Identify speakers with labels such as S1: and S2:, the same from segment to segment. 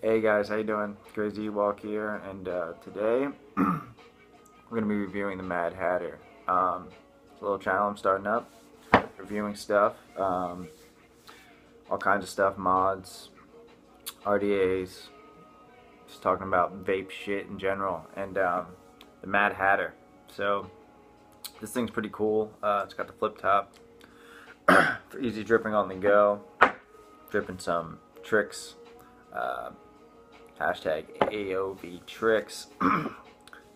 S1: Hey guys, how you doing? Crazy Walk here, and today we're gonna be reviewing the Mad Hatter. It's a little channel I'm starting up, reviewing stuff, all kinds of stuff, mods, RDAs, just talking about vape shit in general, and the Mad Hatter. So this thing's pretty cool. It's got the flip top for easy dripping on the go, dripping some tricks. Hashtag AOV tricks.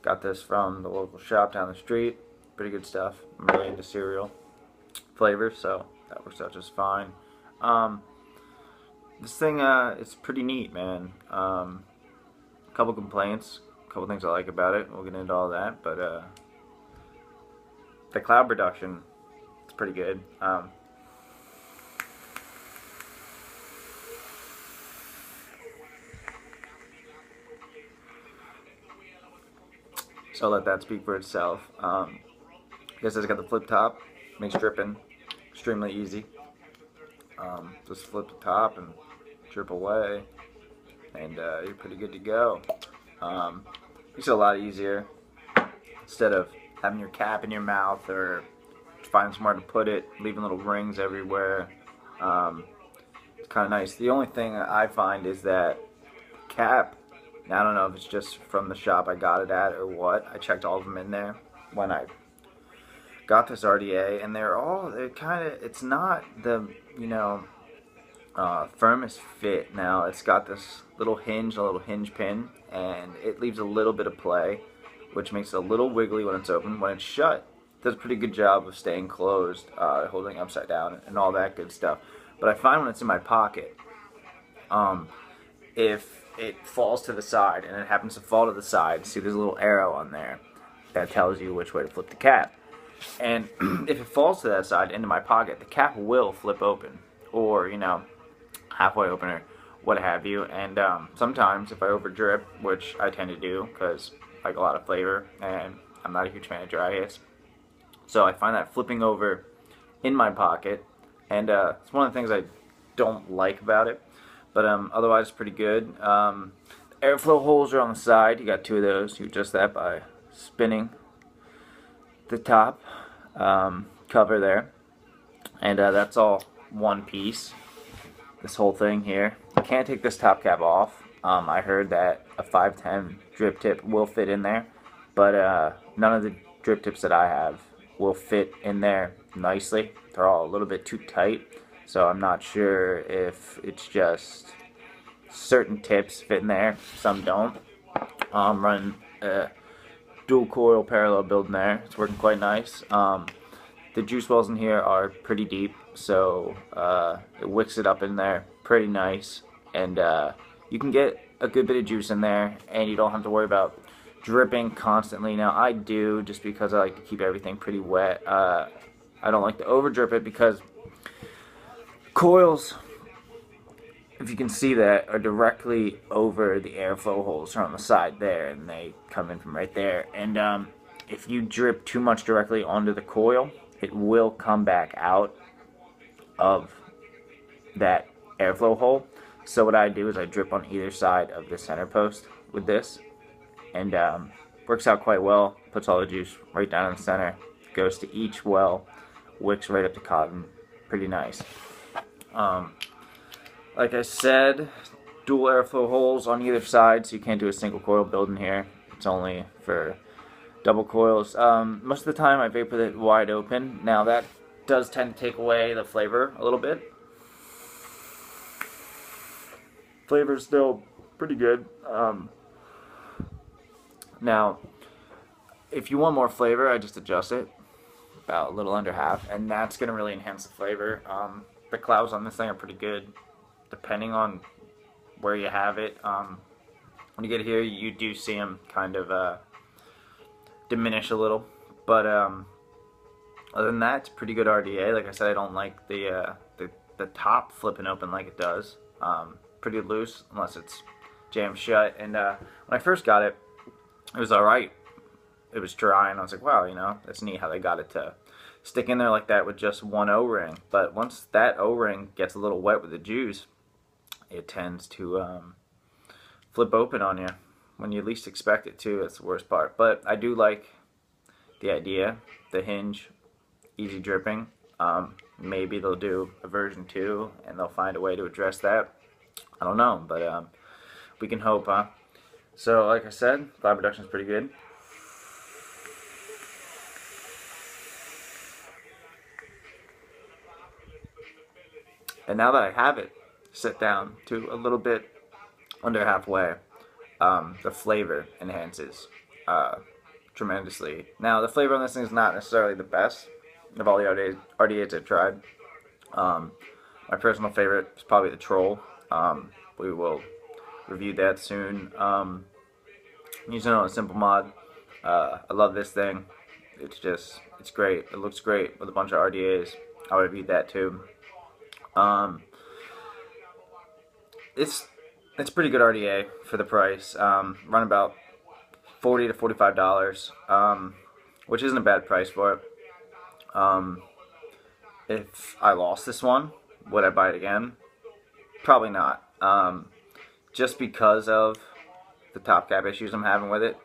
S1: Got this from the local shop down the street. Pretty good stuff. I'm really into cereal flavors, so that works out just fine. This thing, it's pretty neat, man. Couple complaints, couple things I like about it. We'll get into all that, but the cloud production, it's pretty good. So I'll let that speak for itself. I guess it's got the flip top, makes dripping extremely easy. Just flip the top and drip away, and you're pretty good to go. Makes it a lot easier instead of having your cap in your mouth or finding somewhere to put it, leaving little rings everywhere. It's kind of nice. The only thing I find is that cap, I don't know if it's just from the shop I got it at or what. I checked all of them in there when I got this RDA, and they're kind of, it's not the, firmest fit. Now it's got this little hinge, a little hinge pin, and it leaves a little bit of play, which makes it a little wiggly when it's open. When it's shut, it does a pretty good job of staying closed, holding upside down and all that good stuff. But I find when it's in my pocket, if it falls to the side, and it happens to fall to the side, see there's a little arrow on there that tells you which way to flip the cap. And if it falls to that side into my pocket, the cap will flip open, or halfway open, or what have you. And sometimes if I over drip, which I tend to do because I like a lot of flavor and I'm not a huge fan of dry hits, so I find that flipping over in my pocket, and it's one of the things I don't like about it. But otherwise, it's pretty good. The airflow holes are on the side. You got two of those. You adjust that by spinning the top cover there. And that's all one piece. This whole thing here. You can't take this top cap off. I heard that a 510 drip tip will fit in there. But none of the drip tips that I have will fit in there nicely. They're all a little bit too tight. So I'm not sure if it's just certain tips fit in there, some don't. Running dual coil parallel build in there. It's working quite nice. The juice wells in here are pretty deep, so it wicks it up in there pretty nice. And you can get a good bit of juice in there, and you don't have to worry about dripping constantly. Now I do, just because I like to keep everything pretty wet. I don't like to over drip it because coils, if you can see that, are directly over the airflow holes, are on the side there, and they come in from right there. And if you drip too much directly onto the coil, it will come back out of that airflow hole. So what I do is I drip on either side of the center post with this, and works out quite well. Puts all the juice right down in the center, goes to each well, wicks right up to cotton. Pretty nice. Like I said, dual airflow holes on either side, so you can't do a single coil build in here. It's only for double coils. Most of the time I vape with it wide open. Now that does tend to take away the flavor a little bit. Flavor's still pretty good. Now, if you want more flavor, I just adjust it about a little under half, and that's going to really enhance the flavor. The clouds on this thing are pretty good, depending on where you have it. When you get here, you do see them kind of diminish a little, but other than that, it's pretty good RDA. Like I said, I don't like the top flipping open like it does. Pretty loose unless it's jammed shut. And when I first got it, it was alright. It was dry, and I was like, wow, that's neat how they got it to stick in there like that with just one O-ring. But once that O-ring gets a little wet with the juice, it tends to flip open on you when you least expect it too. That's the worst part. But I do like the idea, the hinge, easy dripping. Maybe they'll do a version 2 and they'll find a way to address that. I don't know, but we can hope, huh? So, like I said, vibe reduction is pretty good. And now that I have it set down to a little bit under halfway, the flavor enhances tremendously. Now, the flavor on this thing is not necessarily the best of all the RDAs I've tried. My personal favorite is probably the Troll. We will review that soon. Using it on a simple mod. I love this thing. It's great. It looks great with a bunch of RDAs. I'll review that too. It's pretty good RDA for the price. Run about $40 to $45, which isn't a bad price for it. If I lost this one, would I buy it again? Probably not. Just because of the top cap issues I'm having with it.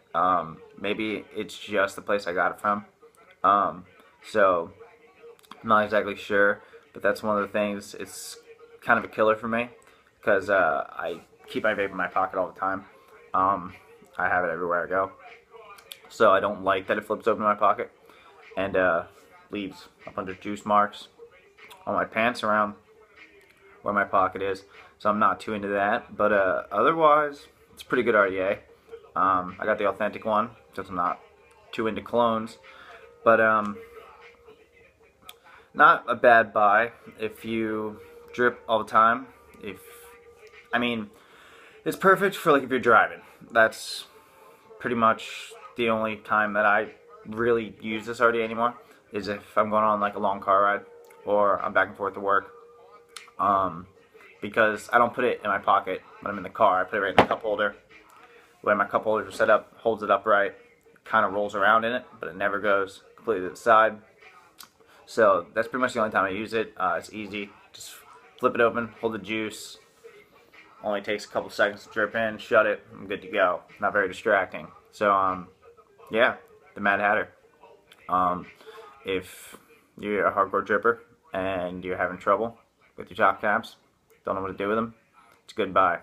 S1: Maybe it's just the place I got it from. So I'm not exactly sure, but that's one of the things. It's kind of a killer for me because I keep my vape in my pocket all the time. I have it everywhere I go, so I don't like that it flips open in my pocket and leaves a bunch of juice marks on my pants around where my pocket is. So I'm not too into that, but otherwise it's pretty good RDA. I got the authentic one since I'm not too into clones, but not a bad buy if you drip all the time. It's perfect for like if you're driving. That's pretty much the only time that I really use this RDA anymore, is if I'm going on like a long car ride or I'm back and forth to work. Because I don't put it in my pocket when I'm in the car. I put it right in the cup holder. The way my cup holder is set up, holds it upright, kind of rolls around in it, but it never goes completely to the side. So that's pretty much the only time I use it. It's easy. Just flip it open, hold the juice. Only takes a couple seconds to drip in, shut it, I'm good to go. Not very distracting. So, yeah, the Mad Hatter. If you're a hardcore dripper and you're having trouble with your top caps, don't know what to do with them, it's a good buy.